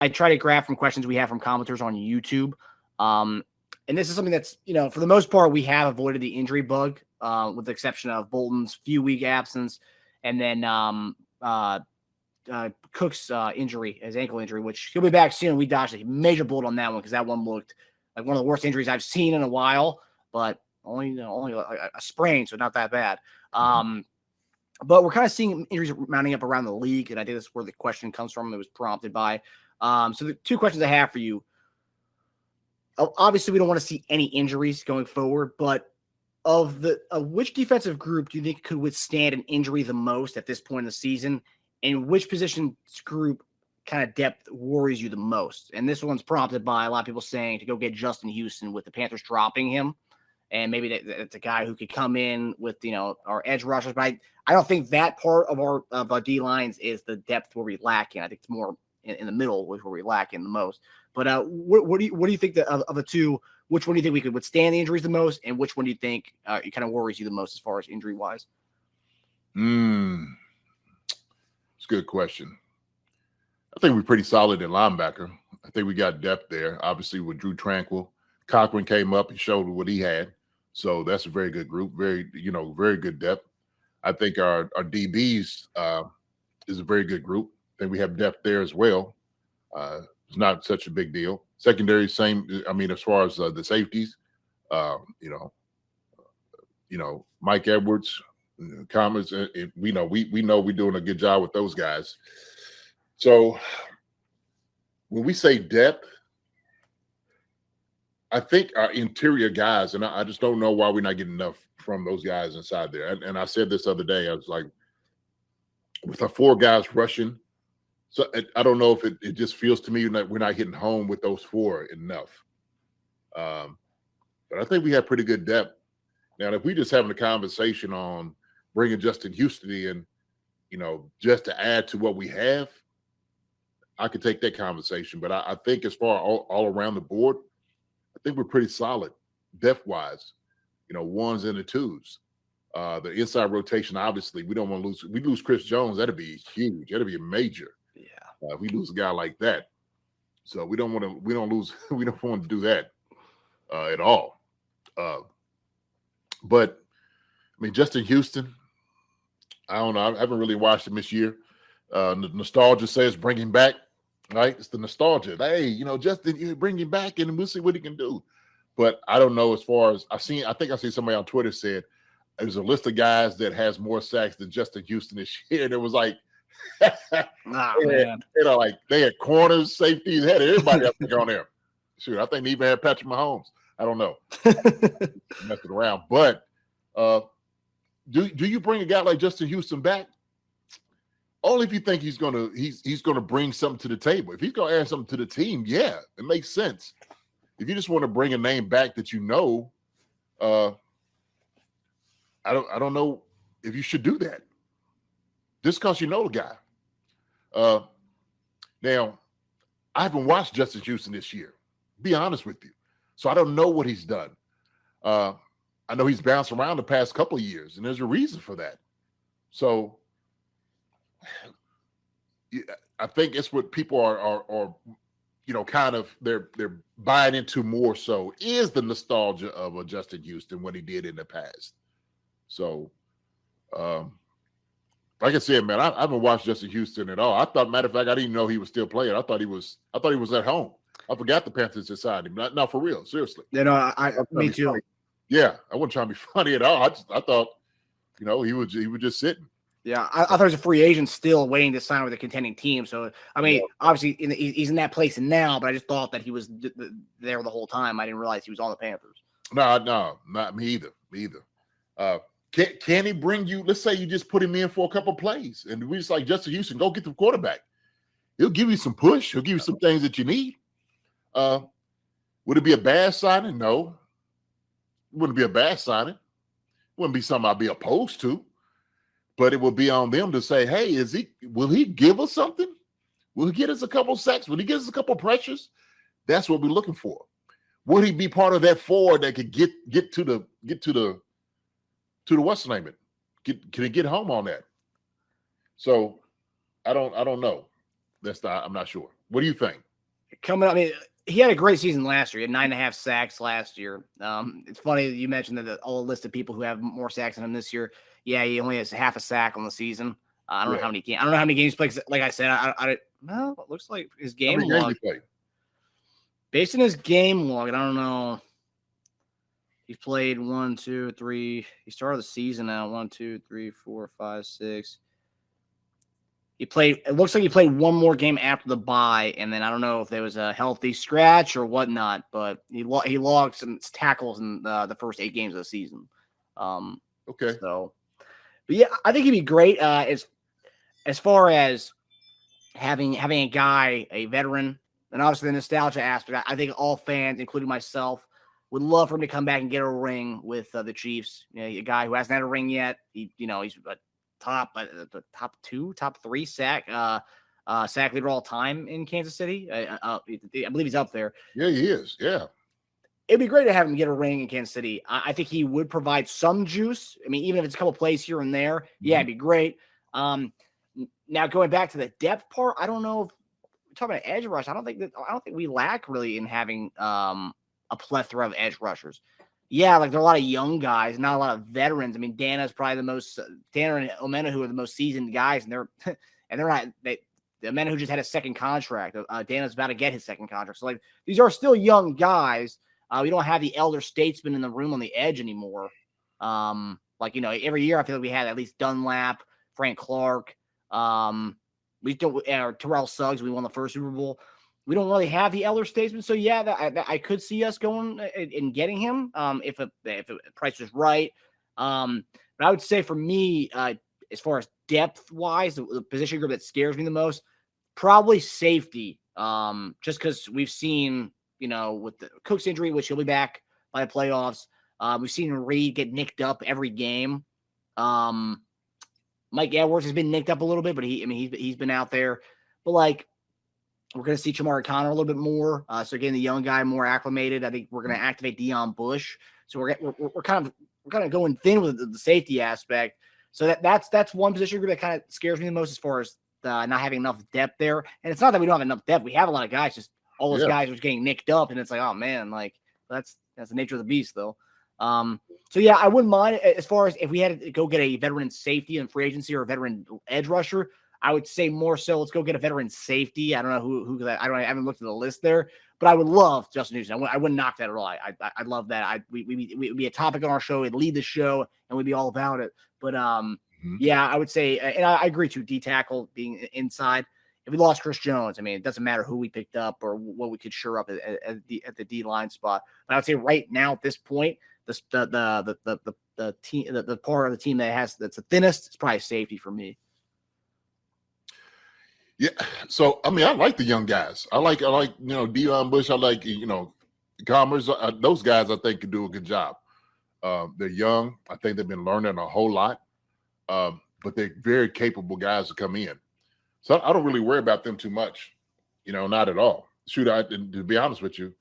I try to grab from questions we have from commenters on YouTube. And this is something that's, for the most part, we have avoided the injury bug, with the exception of Bolton's few week absence, and then Cook's injury, his ankle injury, which he'll be back soon. We dodged a major bullet on that one because that one looked like one of the worst injuries I've seen in a while, but only a sprain, so not that bad. But we're kind of seeing injuries mounting up around the league, and I think that's where the question comes from. It was prompted by. So the two questions I have for you. Obviously, we don't want to see any injuries going forward, but of which defensive group do you think could withstand an injury the most at this point in the season, and which position group kind of depth worries you the most? And this one's prompted by a lot of people saying to go get Justin Houston with the Panthers dropping him, and maybe that's a guy who could come in with our edge rushers. But I don't think that part of our D lines is the depth where we lack in. I think it's more in the middle where we lack in the most. But what do you think of the two? Which one do you think we could withstand the injuries the most, and which one do you think it kind of worries you the most as far as injury wise? It's a good question. I think we're pretty solid in linebacker. I think we got depth there. Obviously, with Drew Tranquil, Cochran came up and showed what he had, so that's a very good group. Very good depth. I think our DBs is a very good group. I think we have depth there as well. It's not such a big deal. Secondary, same. I mean, as far as the safeties, Mike Edwards, Commas, we know we're doing a good job with those guys. So when we say depth, I think our interior guys, and I just don't know why we're not getting enough from those guys inside there. And I said this other day, I was like, with our four guys rushing. So I don't know if it just feels to me that we're not hitting home with those four enough. But I think we have pretty good depth. Now, if we just having a conversation on bringing Justin Houston in, just to add to what we have, I could take that conversation. But I think as far all around the board, I think we're pretty solid depth-wise, ones and the twos. The inside rotation, obviously, we don't want to lose. We lose Chris Jones, that'd be huge. That'd be a major. If we lose a guy like that, so we don't want to do that at all. But I mean, Justin Houston, I don't know. I haven't really watched him this year. The nostalgia says bring him back, right? It's the nostalgia. Hey, Justin, you bring him back and we'll see what he can do. But I don't know as far as I think I seen somebody on Twitter said there's a list of guys that has more sacks than Justin Houston this year. And it was like, man. They had corners, safeties, had everybody up on there. Shoot, I think they even had Patrick Mahomes. I don't know. Messing around. But do you bring a guy like Justin Houston back? Only if you think he's gonna bring something to the table. If he's gonna add something to the team, yeah, it makes sense. If you just want to bring a name back that I don't know if you should do that. Just because the guy. Now, I haven't watched Justin Houston this year, be honest with you. So I don't know what he's done. I know he's bounced around the past couple of years, and there's a reason for that. So I think it's what people are kind of they're buying into more so is the nostalgia of a Justin Houston, what he did in the past. So like I said, man, I haven't watched Justin Houston at all. I thought, matter of fact, I didn't know he was still playing. I thought he was at home. I forgot the Panthers decided him. Not for real, seriously. Me too. Funny. Yeah, I wasn't trying to be funny at all. I thought, he was just sitting. Yeah, I thought he was a free agent still waiting to sign with a contending team. So, I mean, obviously he's in that place now, but I just thought that he was there the whole time. I didn't realize he was on the Panthers. No, not me either. Can he bring you? Let's say you just put him in for a couple plays, and we just like Justin Houston, go get the quarterback. He'll give you some push. He'll give you some things that you need. Would it be a bad signing? No, it wouldn't be a bad signing. It wouldn't be something I'd be opposed to. But it will be on them to say, hey, will he give us something? Will he get us a couple sacks? Will he get us a couple pressures? That's what we're looking for. Would he be part of that four that could get to the what's the name it? Can he get home on that? So I don't know. I'm not sure. What do you think? coming. I mean, he had a great season last year. He had 9.5 sacks last year. It's funny that you mentioned that all the list of people who have more sacks than him this year. Yeah, he only has half a sack on the season. I don't know how many games. I don't know how many games he played. Like I said, well, it looks like his game log. Based on his game log, and I don't know. He's played 1, 2, 3. He started the season now. 1, 2, 3, 4, 5, 6. He played. It looks like he played one more game after the bye, and then I don't know if there was a healthy scratch or whatnot. But he logged some tackles in the first 8 games of the season. Okay. So, but yeah, I think he'd be great. As far as having a guy, a veteran, and obviously the nostalgia aspect, I think all fans, including myself, would love for him to come back and get a ring with the Chiefs. You know, a guy who hasn't had a ring yet. He's a top 2, top 3 sack leader all time in Kansas City. I believe he's up there. Yeah, he is. Yeah. It'd be great to have him get a ring in Kansas City. I think he would provide some juice. I mean, even if it's a couple plays here and there, yeah, it'd be great. Now going back to the depth part, I don't know if we're talking about edge rush. I don't think we lack really in having a plethora of edge rushers. Yeah, like there are a lot of young guys, not a lot of veterans. I mean, Dana's probably the most. Dana and Omena, are the most seasoned guys, and they're not. Omena just had a second contract. Dana's about to get his second contract. So like these are still young guys. We don't have the elder statesman in the room on the edge anymore. Every year I feel like we had at least Dunlap, Frank Clark. We don't Terrell Suggs. We won the first Super Bowl. We don't really have the elder statesman, so yeah, I could see us going and getting him if the price was right. But I would say for me, as far as depth wise, the position group that scares me the most, probably safety. Just because we've seen, with the Cook's injury, which he'll be back by the playoffs. We've seen Reed get nicked up every game. Mike Edwards has been nicked up a little bit, but he's been out there. But like, we're going to see Chamari Connor a little bit more. So again, the young guy more acclimated. I think we're going to activate Deion Bush. So we're kind of going thin with the safety aspect. So that's one position group that kind of scares me the most as far as not having enough depth there. And it's not that we don't have enough depth. We have a lot of guys. Just all those guys are getting nicked up, and it's like, oh man, like that's the nature of the beast, though. So yeah, I wouldn't mind as far as if we had to go get a veteran safety in free agency or a veteran edge rusher. I would say more so let's go get a veteran safety. I don't know who that. I haven't looked at the list there, but I would love Justin Houston. I wouldn't knock that at all. I'd love that. We'd be a topic on our show. It'd lead the show, and we'd be all about it. But yeah, I would say, and I agree to D tackle being inside. If we lost Chris Jones, I mean, it doesn't matter who we picked up or what we could shore up at the D line spot. But I would say right now at this point, the team, the part of the team that's the thinnest is probably safety for me. Yeah, so I mean, I like the young guys. I like Deion Bush. I like Commerce. Those guys I think can do a good job. They're young. I think they've been learning a whole lot, but they're very capable guys to come in. So I don't really worry about them too much, not at all. Shoot, to be honest with you,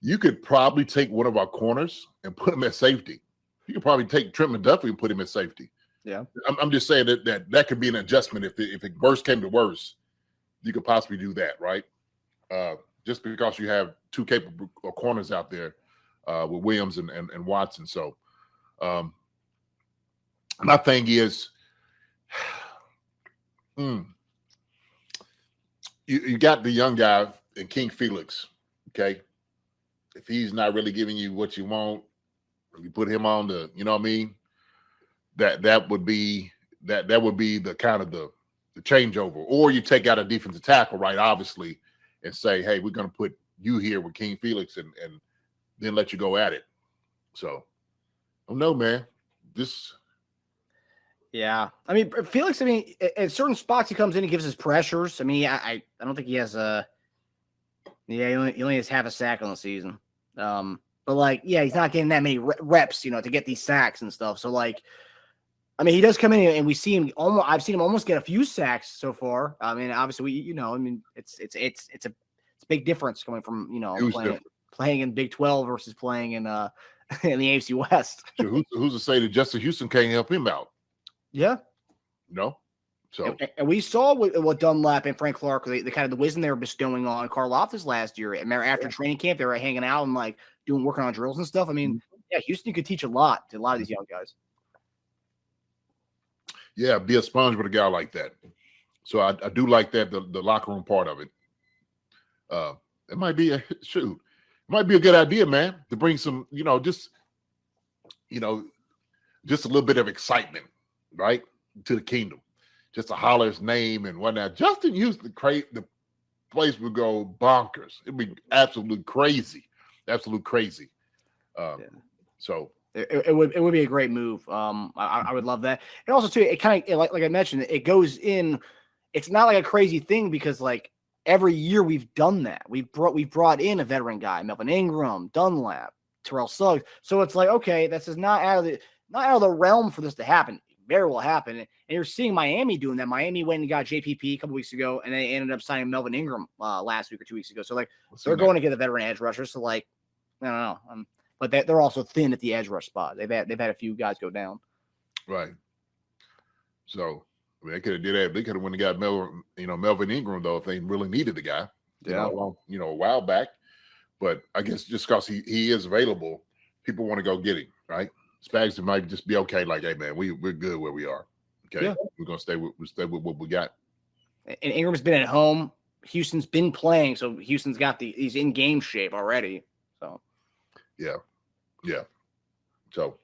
you could probably take one of our corners and put him at safety. You could probably take Trent McDuffie and put him at safety. Yeah, I'm just saying that could be an adjustment if it worst came to worst. You could possibly do that, right? Just because you have two capable corners out there with Williams and Watson. So my thing is, you got the young guy in King Felix, okay? If he's not really giving you what you want, you put him on the, you know what I mean? That would be the kind of the changeover. Or you take out a defensive tackle, right, obviously, and say, hey, we're going to put you here with King Felix and then let you go at it. So, I don't know, man. Yeah. I mean, Felix, at certain spots he comes in and gives his pressures. I mean, I don't think he has he only has half a sack on the season. But like, yeah, he's not getting that many reps, to get these sacks and stuff. So like, I mean, he does come in and we see him I've seen him almost get a few sacks so far. I mean, obviously it's a big difference coming from, playing in Big 12 versus playing in the AFC West. Who's to say that Justin Houston can't help him out? Yeah. So and we saw what Dunlap and Frank Clark, the kind of the wisdom they were bestowing on Karlaftis last year. And after training camp, they were hanging out and like working on drills and stuff. I mean, yeah, Houston could teach a lot to a lot of these young guys. Yeah, be a sponge with a guy like that. So I do like that, the locker room part of it. It might be it might be a good idea, man, to bring some, just a little bit of excitement, right, to the kingdom. Just to holler his name and whatnot. Justin Houston, the place would go bonkers. It'd be absolute crazy. So it would be a great move. I would love that. And also too, it kind of like I mentioned, it goes in. It's not like a crazy thing because like every year we've done that. We've brought in a veteran guy, Melvin Ingram, Dunlap, Terrell Suggs. So it's like, okay, this is not out of the realm for this to happen. It very well happen. And you're seeing Miami doing that. Miami went and got JPP a couple weeks ago, and they ended up signing Melvin Ingram last week or 2 weeks ago. So like they're going to get a veteran edge rusher. So like I don't know. But they're also thin at the edge rush spot. They've had a few guys go down. Right. So I mean, they could have did that. They could have went and got Melvin Ingram though if they really needed the guy. Yeah. A while back. But I guess just because he is available, people want to go get him, right? Spags might just be okay. Like, hey man, we're good where we are. Okay, yeah. We're gonna stay with what we got. And Ingram's been at home. Houston's been playing, so Houston's got he's in game shape already. So. Yeah. So.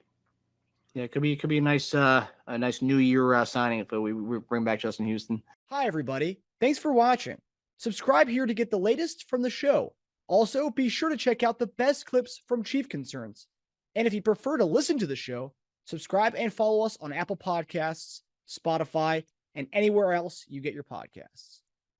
Yeah, it could be a nice New Year signing if we bring back Justin Houston. Hi everybody, thanks for watching. Subscribe here to get the latest from the show. Also, be sure to check out the best clips from Chief Concerns. And if you prefer to listen to the show, subscribe and follow us on Apple Podcasts, Spotify, and anywhere else you get your podcasts.